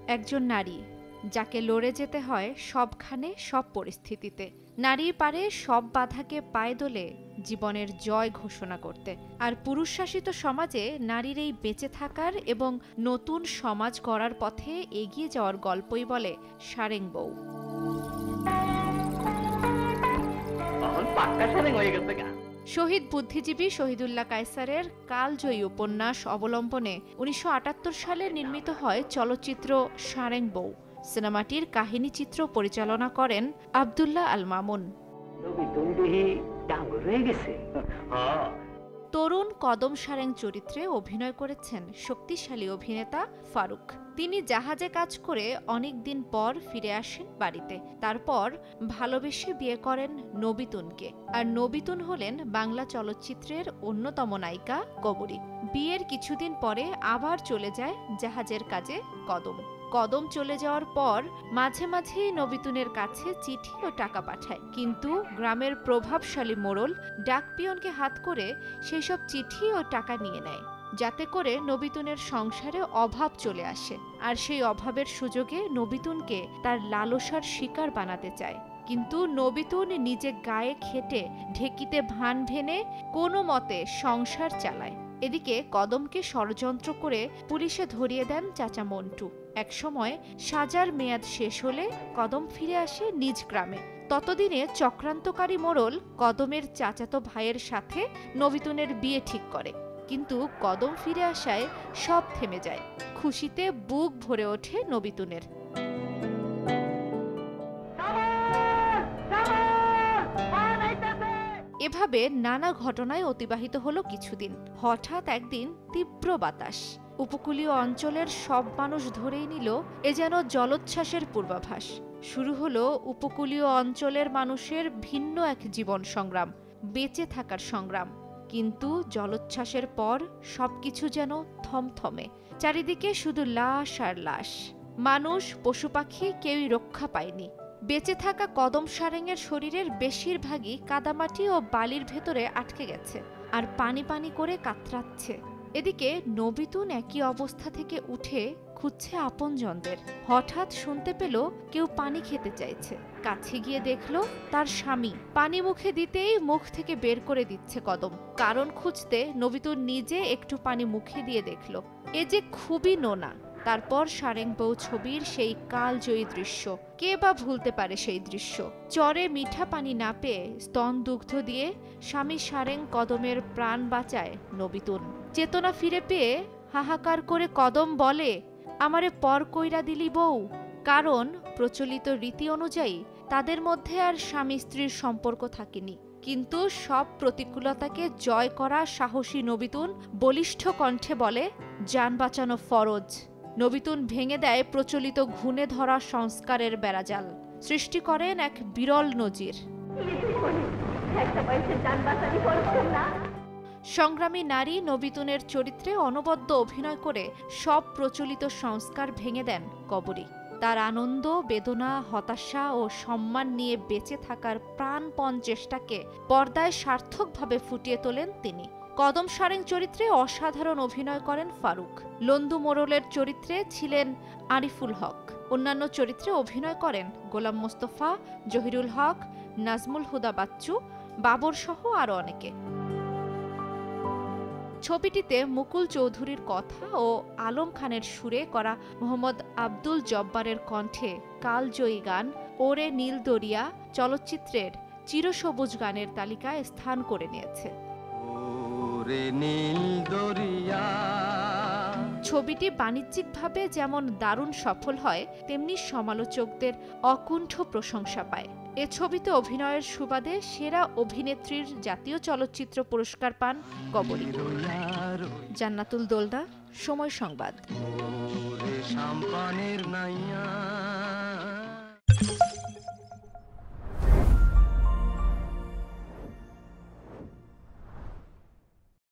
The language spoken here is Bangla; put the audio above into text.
একজন নারী যাকে লড়ে যেতে হয় সবখানে সব পরিস্থিতিতে। নারী পারে সব বাধাকে পায়ে দোলে জীবনের জয় ঘোষণা করতে। আর পুরুষ শাসিত সমাজে নারীর এই বেঁচে থাকার এবং নতুন সমাজ গড়ার পথে এগিয়ে যাওয়ার গল্পই বলে সারেং বউ। শহীদ বুদ্ধিজীবী শহীদুল্লাহ কায়সারের কালজয়ী উপন্যাস অবলম্বনে ১৯৭৮ সালে নির্মিত হয় চলচ্চিত্র সারেং বউ। সিনেমাটির কাহিনী চিত্র পরিচালনা করেন আব্দুল্লাহ আল মামুন। তরুণ কদম সারেং চরিত্রে অভিনয় করেছেন শক্তিশালী অভিনেতা ফারুক। তিনি জাহাজে কাজ করে অনেক দিন পর ফিরে আসেন বাড়িতে। তারপর ভালোবেসে বিয়ে করেন নবিতুনকে। আর নবিতুন হলেন বাংলা চলচ্চিত্রের অন্যতম নায়িকা কবরী। বিয়ের কিছুদিন পরে আবার চলে যায় জাহাজের কাজে কদম। কদম চলে যাওয়ার পর মাঝে মাঝেই নবিতুনের কাছে চিঠি ও টাকা পাঠায়, কিন্তু গ্রামের প্রভাবশালী মোড়ল ডাকপিয়নকে হাত করে সেই সব চিঠি ও টাকা নিয়ে নেয়, যাতে করে নবিতুনের সংসারে অভাব চলে আসে। আর সেই অভাবের সুযোগে নবিতুনকে তার লালসার শিকার বানাতে চায়। কিন্তু নবিতুন নিজে গায়ে খেটে ঢেকিতে ভান ভেনে কোনো মতে সংসার চালায়। এদিকে কদমকে ষড়যন্ত্র করে পুলিশে ধরিয়ে দেন চাচা মন্টু। একসময় সাজার মেয়াদ শেষ হলে কদম ফিরে আসে নিজ গ্রামে। ততদিনে চক্রান্তকারী মোড়ল কদমের চাচাতো ভাইয়ের সাথে নবিতুনের বিয়ে ঠিক করে। কিন্তু কদম ফিরে আসায় সব থেমে যায়। খুশিতে বুক ভরে ওঠে নবিতুনের। এভাবে নানা ঘটনায় অতিবাহিত হলো কিছুদিন। হঠাৎ একদিন তীব্র বাতাস উপকূলীয় অঞ্চলের সব মানুষ ধরেই নিল এ যেন জলোচ্ছ্বাসের পূর্বাভাস। শুরু হলো উপকূলীয় অঞ্চলের মানুষের ভিন্ন এক জীবন সংগ্রাম, বেঁচে থাকার সংগ্রাম। কিন্তু জলোচ্ছ্বাসের পর সবকিছু যেন থমথমে। চারিদিকে শুধু লাশ আর লাশ। মানুষ, পশু পাখি কেউই রক্ষা পায়নি। বেঁচে থাকা কদম সারেংয়ের শরীরের বেশিরভাগই কাদামাটি ও বালির ভেতরে আটকে গেছে আর পানি পানি করে কাতরাচ্ছে। এদিকে নবিতুন একই অবস্থা থেকে উঠে খুঁজছে আপনজনদের। হঠাৎ শুনতে পেল কেউ পানি খেতে চাইছে। কাছে গিয়ে দেখল তার স্বামী। পানি মুখে দিতেই মুখ থেকে বের করে দিচ্ছে কদম। কারণ খুঁজতে নবিতুন নিজে একটু পানি মুখে দিয়ে দেখল এ যে খুবই নোনা। তারপর সারেং বউ ছবির সেই কালজয়ী দৃশ্য। কে বা ভুলতে পারে সেই দৃশ্য? চরে মিঠা পানি না পেয়ে স্তন দুগ্ধ দিয়ে স্বামী সারেং কদমের প্রাণ বাঁচায় নবিতুন। চেতনা ফিরে পেয়ে হাহাকার করে কদম বলে, আমারে পর কইরা দিলি বউ। কারণ প্রচলিত রীতি অনুযায়ী তাদের মধ্যে আর স্বামী স্ত্রীর সম্পর্ক থাকেনি। কিন্তু সব প্রতিকূলতাকে জয় করা সাহসী নবিতুন বলিষ্ঠ কণ্ঠে বলে, জান বাঁচানো ফরজ। নবিতুন ভেঙে দেয় প্রচলিত ঘুণে ধরা সংস্কারের বেড়াজাল। সৃষ্টি করেন এক বিরল নজির। সংগ্রামী নারী নবিতুনের চরিত্রে অনবদ্য অভিনয় করে সব প্রচলিত সংস্কার ভেঙে দেন কবরী। তার আনন্দ, বেদনা, হতাশা ও সম্মান নিয়ে বেঁচে থাকার প্রাণপণ চেষ্টাকে পর্দায় সার্থকভাবে ফুটিয়ে তোলেন তিনি। কদম সারেং চরিত্রে অসাধারণ অভিনয় করেন ফারুক। লন্দু মোড়লের চরিত্রে ছিলেন আরিফুল হক। অন্যান্য চরিত্রে অভিনয় করেন গোলাম মোস্তফা, জহিরুল হক, নাজমুল হুদা বাচ্চু, বাবর সহ আরও অনেকে। ছবিটিতে মুকুল চৌধুরীর কথা ও আলম খানের সুরে করা মোহাম্মদ আব্দুল জব্বারের কণ্ঠে কালজয়ী গান ওরে নীল দরিয়া চলচ্চিত্রের চিরসবুজ গানের তালিকায় স্থান করে নিয়েছে। ছবিটি বাণিজ্যিকভাবে যেমন দারুণ সফল হয়, তেমনি সমালোচকদের অকুণ্ঠ প্রশংসা পায়। এ ছবিতে অভিনয়ের সুবাদে সেরা অভিনেত্রীর জাতীয় চলচ্চিত্র পুরস্কার পান কবরী। জান্নাতুল দোলদা, সময় সংবাদ।